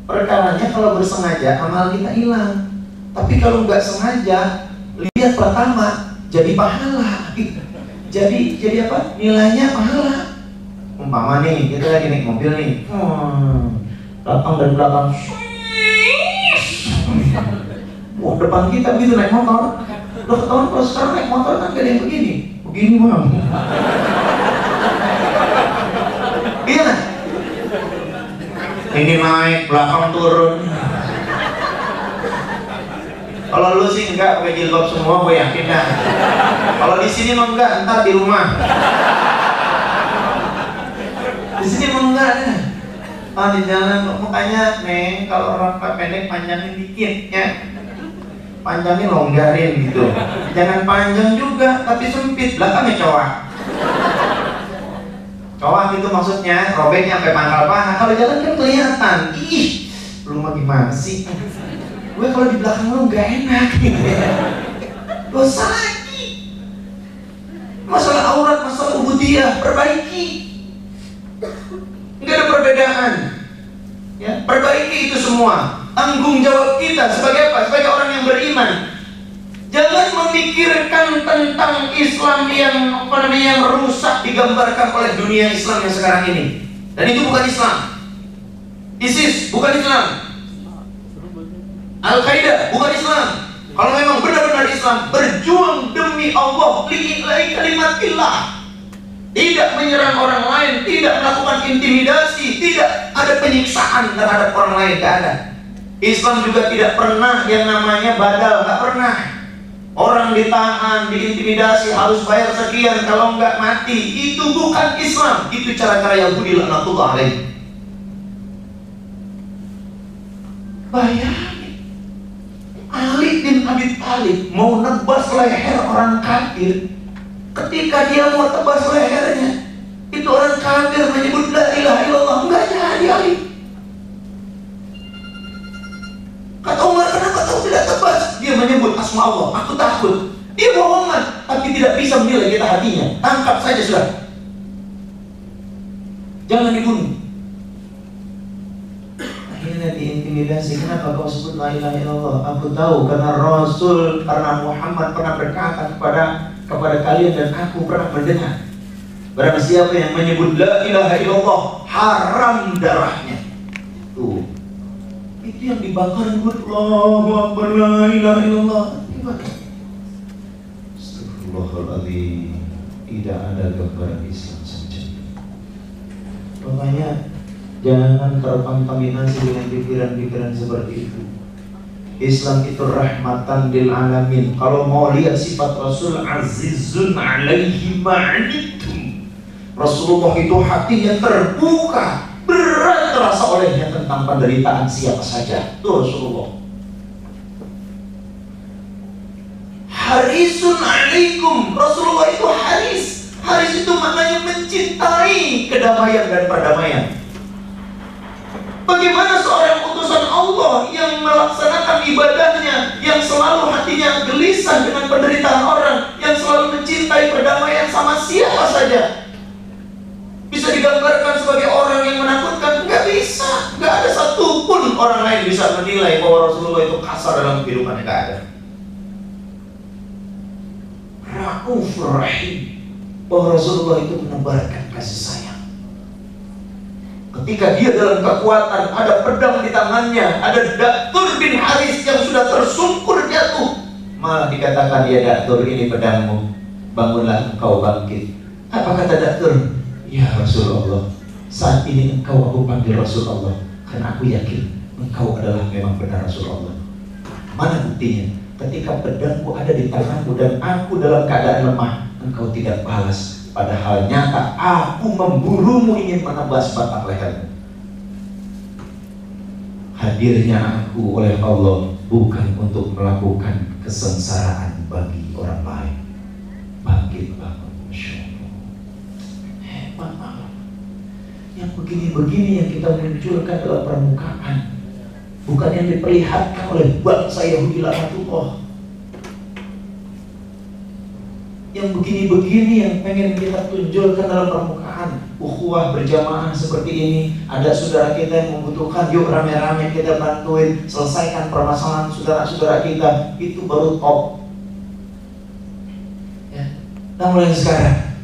Perkaranya kalau bersengaja amal kita hilang, tapi kalau nggak sengaja, lihat pertama jadi pahala. Jadi apa? Nilainya pahala. Umpama nih kita lagi naik mobil nih, datang dari belakang, wah depan kita begitu naik motor. Lo ketahuan kalau sekarang naik motor kan gak ada yang begini bang. Iya lah. Ini naik, belakang turun. Kalau lu sih enggak pakai jilbab semua, gue yakin dah. Kalau di sini mah enggak, ntar di rumah. Di sini mah enggak dah. Oh di jalan, makanya neng kalau orang pendek panjangin dikit ya. panjangnya longgarin gitu. Jangan panjang juga tapi sempit, belakangnya cowok. Cowok itu maksudnya robeknya sampai pangkal paha. Kalau jalan kan kelihatan. Ih, lu mau gimana sih? Gue kalau di belakang lu gak enak gitu ya. Dosa lagi. Masalah aurat, masalah ubudiyah, perbaiki. Nggak ada perbedaan. Ya, perbaiki itu semua. Tanggung jawab kita sebagai apa? Sebagai orang yang beriman. Jangan memikirkan tentang Islam yang yang rusak digambarkan oleh dunia Islam yang sekarang ini. Dan itu bukan Islam. ISIS bukan Islam. Al-Qaeda bukan Islam. Kalau memang benar-benar Islam, berjuang demi Allah, lillahi kalimatillah. Tidak menyerang orang lain, tidak melakukan intimidasi, tidak ada penyiksaan terhadap orang lain, tidak ada. Islam juga tidak pernah yang namanya badal, nggak pernah. Orang ditahan, diintimidasi, harus bayar sekian, kalau nggak mati. Itu bukan Islam, itu cara-cara Yahudi laknatullah alaih. Bayangin, Ali bin Abi Thalib mau nebas leher orang kafir. Ketika dia mau tebas lehernya, itu orang kafir menyebut la ilaha illallah, enggak jadi Ali. Kata Umar, kenapa kau tidak tebas? Dia menyebut asma Allah, aku takut. Dia bohongan, tapi tidak bisa menilai kita hatinya. Tangkap saja sudah. Jangan dibunuh. Akhirnya diintimidasi. Kenapa kau sebut la ilaha illallah? Aku tahu karena Rasul, karena Muhammad pernah berkata kepada kalian dan aku pernah mendengar. Barang siapa yang menyebut la ilaha illallah, haram darahnya. Tuh. Itu yang dibakar buat Allahu Akbar la ilaha illallah. Astagfirullahaladzim. Tidak ada gambaran Islam saja. Makanya jangan terkontaminasi dengan pikiran-pikiran seperti itu. Islam itu rahmatan lil alamin. Kalau mau lihat sifat Rasul, azizun alaihi ma'anitum. Rasulullah itu hatinya terbuka, berat terasa olehnya tentang penderitaan siapa saja. Itu Rasulullah. Harisun alaikum. Rasulullah itu haris. Haris itu maknanya mencintai kedamaian dan perdamaian. Bagaimana seorang utusan Allah yang melaksanakan ibadahnya, yang selalu hatinya gelisah dengan penderitaan orang, yang selalu mencintai perdamaian sama siapa saja, bisa digambarkan sebagai orang yang menakutkan? Nggak bisa. Nggak ada satupun orang lain bisa menilai bahwa Rasulullah itu kasar dalam kehidupannya. Nggak ada. Raufur Rahim, bahwa Rasulullah itu menebarkan kasih sayang. Ketika dia dalam kekuatan, ada pedang di tangannya, ada Daktur bin Haris yang sudah tersungkur jatuh, malah dikatakan, ya Daktur, ini pedangmu, bangunlah engkau bangkit. Apa kata Daktur? Ya Rasulullah, saat ini engkau aku panggil Rasulullah karena aku yakin engkau adalah memang benar Rasulullah. Mana buktinya? Ketika pedangmu ada di tanganmu dan aku dalam keadaan lemah, engkau tidak balas. Padahal nyata aku memburumu, ingin menebas batang lehermu. Hadirnya aku oleh Allah bukan untuk melakukan kesengsaraan bagi orang lain. Bangkit bangun, Masya Allah. Hebat Allah. Yang begini-begini yang kita munculkan dalam permukaan, bukan yang diperlihatkan oleh bangsa Yahudi laknatullah. Yang begini-begini yang pengen kita tunjukkan dalam permukaan. Ukhuwah berjamaah seperti ini. Ada saudara kita yang membutuhkan, yuk rame-rame kita bantuin, selesaikan permasalahan saudara-saudara kita. Itu baru top ya. Nah mulai sekarang,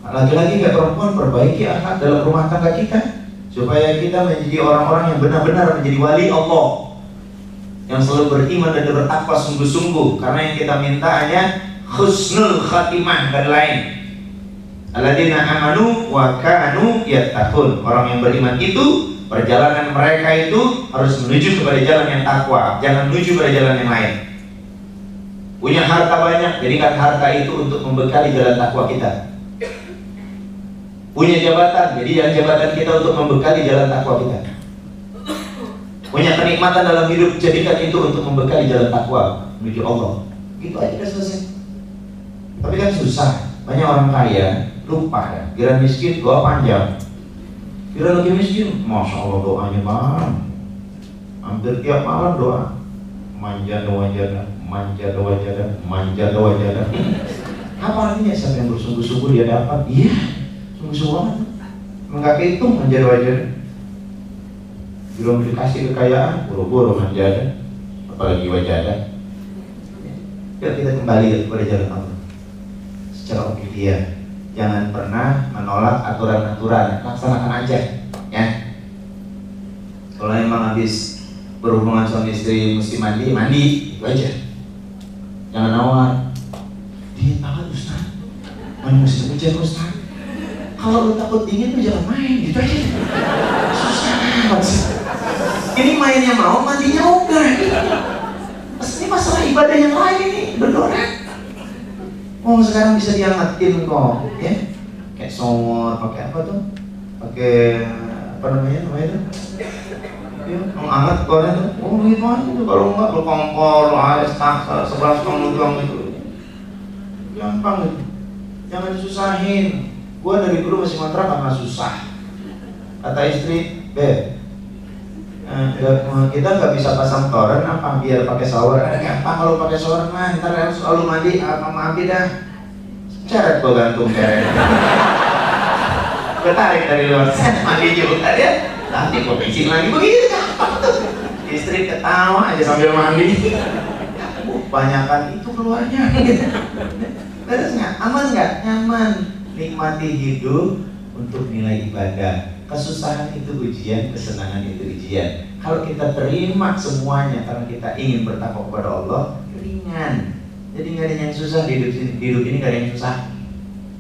lagi-lagi kayak perempuan, perbaiki akhlak dalam rumah tangga kita, supaya kita menjadi orang-orang yang benar-benar menjadi wali Allah, yang selalu beriman dan bertakwa sungguh-sungguh. Karena yang kita minta hanya husnul khatimah dan lain. Alladzina amanu wa kanu yattaqun. Orang yang beriman itu, perjalanan mereka itu harus menuju kepada jalan yang takwa, jangan menuju pada jalan yang lain. Punya harta banyak, jadikan harta itu untuk membekali jalan takwa kita. Punya jabatan, jadi jabatan kita untuk membekali jalan takwa kita. Punya kenikmatan dalam hidup, jadikan itu untuk membekali jalan takwa menuju Allah. Gitu aja udah selesai. Tapi kan susah. Banyak orang kaya lupa ya. Kira miskin doa panjang. Kira lagi miskin, masya Allah doanya bang. Hampir tiap malam doa. Manja doa jada, manja doa jada, manja doa jada. Apa artinya? Siapa yang bersungguh-sungguh dia dapat? Iya, sungguh-sungguh. Enggak kehitung manja doa jada. Belum dikasih kekayaan, buru-buru manja, apalagi wajada. Yuk kita kembali kepada jalan Allah secara objektif. Jangan pernah menolak aturan-aturan, laksanakan aja, ya. Kalau emang habis berhubungan suami istri mesti mandi, itu aja. Jangan nawar. Dingin banget Ustaz, mana musim hujan Ustaz. Kalau lu takut dingin tuh jangan main, gitu aja. Susah banget sih. Ini mainnya mau, mandinya ogah. Ini masalah ibadah yang lain ini, berdoa. Oh sekarang bisa diangetin kok, ya? Kayak somor, pakai apa tuh? Pakai apa namanya tuh? Ya, menghangat goreng tuh. Oh gitu aja tuh. Kalau enggak lu kompor, lu air tak 11 tahun doang gitu. Gampang gitu. Jangan disusahin. Gua dari dulu masih ngontrak karena susah. Kata istri, Beb, kita nggak bisa pasang toren apa biar pakai shower. Gampang kalau pakai shower mah, ntar harus selalu mandi apa mandi dah. Ceret gua gantung ceret. Ketarik dari luar, set mandi juga dia. Nanti gua bensin lagi begitu gampang tuh. Istri ketawa aja sambil mandi. Banyakan itu keluarnya. Terus nggak? Aman nggak? Nyaman. Nikmati hidup untuk nilai ibadah. Kesusahan itu ujian, kesenangan itu ujian. Kalau kita terima semuanya karena kita ingin bertakwa kepada Allah, ringan. Jadi nggak ada yang susah di hidup ini. Di hidup ini nggak ada yang susah.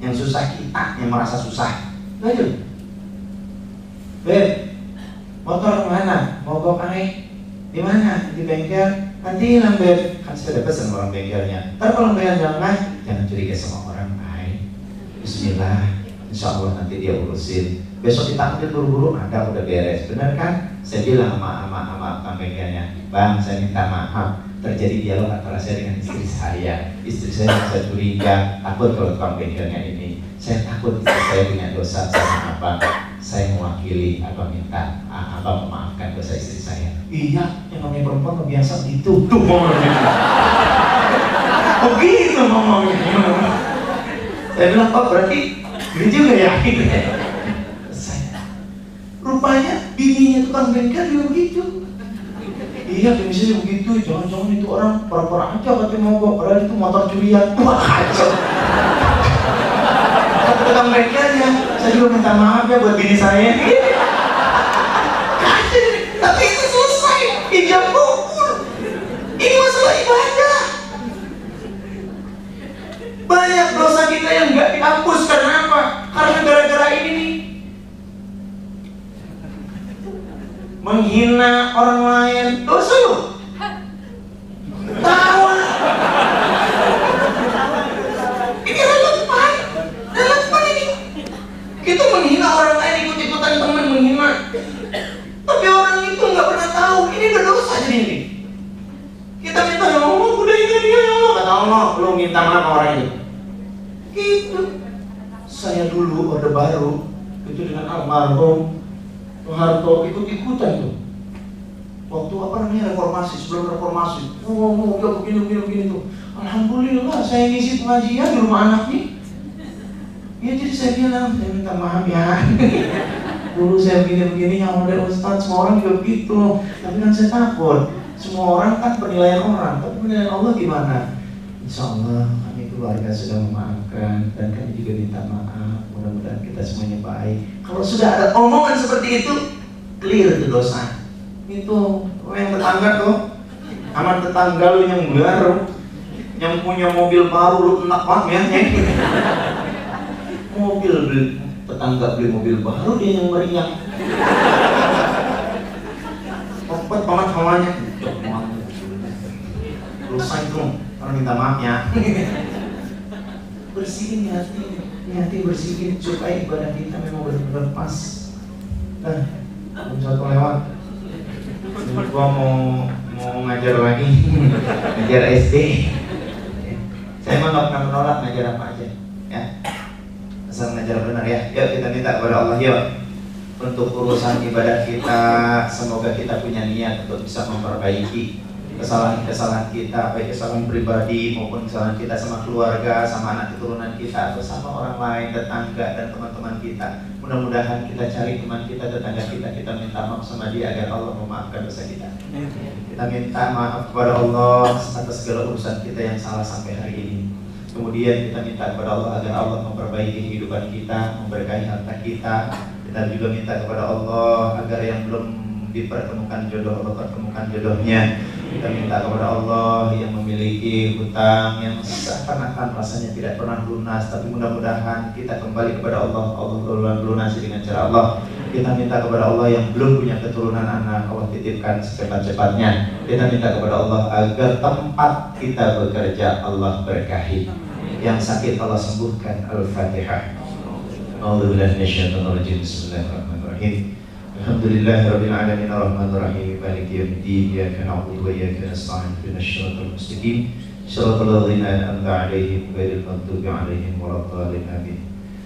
Yang susah kita yang merasa susah. Lanjut. Beb, motor kemana? Mogok aja. Di mana? Di bengkel. Nanti hilang Beb. Kan saya udah pesan orang bengkelnya. Ntar kalau bengkel jangan curiga sama orang. Bismillah, insya Allah nanti dia urusin. Besok kita ambil buru-buru, ada udah beres, benar kan? Saya bilang sama bengkelnya, Bang, saya minta maaf. Terjadi dialog antara saya dengan istri saya. Istri saya curiga, takut kalau tukang bengkelnya ini. Saya takut istri saya punya dosa sama Abang. Saya mewakili Abang minta Abang memaafkan dosa istri saya. Iya, yang namanya perempuan biasa gitu. Tuh ngomongnya. Begitu ngomongnya. Saya bilang, Pak berarti ini juga ya? Rupanya bininya tukang bengkel juga begitu. Iya, misalnya begitu, jangan-jangan itu orang pura-pura aja katanya mogok, padahal itu motor curian. Wah kacau. Kata tukang bengkelnya, saya juga minta maaf ya buat bini saya. Kacau, tapi itu selesai, ijab kabul. Ini masalah ibadah. Banyak dosa kita yang nggak dihapus karena apa? Karena gara-gara ini nih. Menghina orang lain, dosa loh. Tahu? Ini relevan ini. Kita menghina orang lain, ikut-ikutan teman menghina. Tapi orang itu nggak pernah tahu. Ini udah dosa jadi ini. Kita minta ya Allah, udah ini dia ya Allah. Kata Allah, lu minta maaf orang itu. Gitu. Saya dulu Orde Baru itu dengan almarhum Soeharto ikut-ikutan tuh. Waktu apa namanya reformasi, sebelum reformasi. Oh, dia begini tuh. Alhamdulillah saya ngisi pengajian di rumah anak nih. Ya jadi saya bilang, saya minta maaf ya. Dulu saya begini yang model Ustaz, semua orang juga begitu. Tapi kan saya takut. Semua orang kan penilaian orang, tapi penilaian Allah gimana? Insya Allah kami keluarga sudah memaafkan dan kami juga minta maaf. Mudah-mudahan kita semuanya baik. Kalau sudah ada omongan seperti itu, clear itu dosa. Itu yang tetangga tuh, aman tetangga lu yang baru, yang punya mobil baru lu enak banget ya. Tetangga beli mobil baru dia yang meriang. Cepet banget hawanya. Dosa itu, orang minta maaf ya. Bersihin hati bersihin supaya ibadah kita memang benar-benar pas. Nah, satu lewat. Gua mau ngajar lagi, ngajar SD. Saya mah nggak pernah menolak ngajar apa aja, ya. Asal ngajar benar ya. Yuk kita minta kepada Allah yuk untuk urusan ibadah kita, semoga kita punya niat untuk bisa memperbaiki kesalahan-kesalahan kita, baik kesalahan pribadi maupun kesalahan kita sama keluarga, sama anak keturunan kita, atau sama orang lain, tetangga dan teman-teman kita. Mudah-mudahan kita cari teman kita, tetangga kita minta maaf sama dia agar Allah memaafkan dosa kita. Kita minta maaf kepada Allah atas segala urusan kita yang salah sampai hari ini. Kemudian kita minta kepada Allah agar Allah memperbaiki kehidupan kita, memberkahi harta kita. Kita juga minta kepada Allah agar yang belum dipertemukan jodoh, Allah pertemukan jodohnya. Kita minta kepada Allah yang memiliki hutang yang seakan-akan rasanya tidak pernah lunas, tapi mudah-mudahan kita kembali kepada Allah, Allah lunasi dengan cara Allah. Kita minta kepada Allah yang belum punya keturunan anak, Allah titipkan secepat-cepatnya. Kita minta kepada Allah agar tempat kita bekerja Allah berkahi, yang sakit Allah sembuhkan. Al-Fatihah. A'udzubillahi minasyaitonir rajim. Bismillahirrahmanirrahim. Alhamdulillahirabbil alamin arrahmanir rahim maliki yaumiddin iyyaka na'budu wa iyyaka nasta'in ihdinas siratal mustaqim siratal ladzina an'amta 'alaihim ghairil maghdubi 'alaihim waladdallin amin.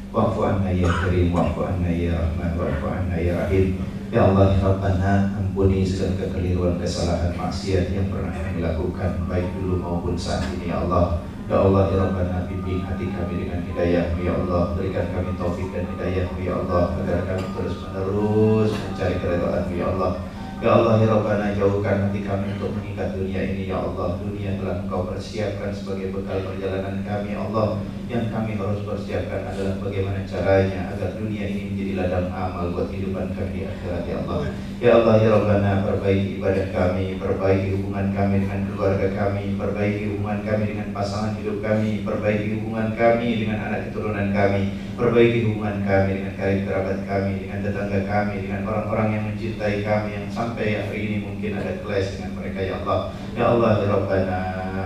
Wa'fu 'anna ya karim wa'fu 'anna ya rahman wa'fu 'anna ya rahim. Ya Allah ya Rabbana, ampuni segala kekeliruan, kesalahan, maksiat yang pernah kami lakukan baik dulu maupun saat ini ya Allah. Ya Allah ya Rabbana, bimbing hati kami dengan hidayah-Mu ya Allah, berikan kami taufik dan hidayah-Mu ya Allah, agar kami terus menerus mencari keridhaan-Mu ya Allah. Ya Allah ya Rabbana, jauhkan hati kami untuk mengikat dunia ini ya Allah. Dunia telah Engkau persiapkan sebagai bekal perjalanan kami ya Allah. Yang kami harus persiapkan adalah bagaimana caranya agar dunia ini menjadi ladang amal buat kehidupan kami di akhirat ya Allah. Ya Allah ya Rabbana, perbaiki ibadah kami, perbaiki hubungan kami dengan keluarga kami, perbaiki hubungan kami dengan pasangan hidup kami, perbaiki hubungan kami dengan anak keturunan kami, perbaiki hubungan kami dengan karib kerabat kami, dengan tetangga kami, dengan orang-orang yang mencintai kami, yang sampai hari ini mungkin ada clash dengan mereka ya Allah. Ya Allah ya Rabbana,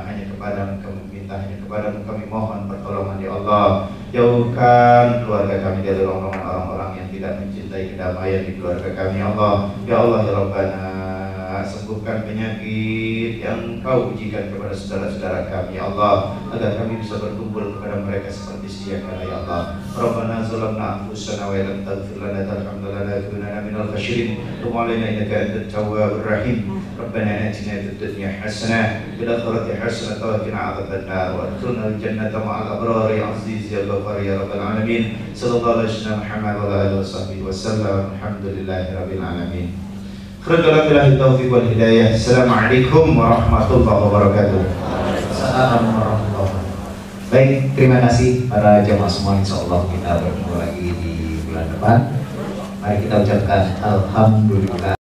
hanya kepadamu kami minta, hanya kepadamu kami mohon pertolongan ya Allah. Jauhkan keluarga kami dari orang-orang yang tidak mencintai kedamaian di keluarga kami ya Allah. Ya Allah ya Rabbana, sembuhkan penyakit yang Kau ujikan kepada saudara-saudara kami ya Allah, agar kami bisa berkumpul kepada mereka seperti sedia kala ya Allah. Rabbana zalamna anfusana wa lam taghfir lana tarhamna lanakunanna minal khasirin. Tub 'alaina innaka antat tawwabur rahim. Rabbana atina fid dunya hasanah wa fil akhirati hasanah wa qina adzabannar wa adkhilna al-jannata ma'al abrar ya aziz ya ghafar ya rabbal alamin. Sallallahu alaihi wasallam Muhammad wa alihi washabbihi wasallam. Alhamdulillahirabbil alamin. Billahi taufiq wal hidayah. Assalamualaikum warahmatullahi wabarakatuh. Assalamualaikum warahmatullahi wabarakatuh. Baik, terima kasih para jamaah semua. Insyaallah kita bertemu lagi di bulan depan. Mari kita ucapkan alhamdulillah.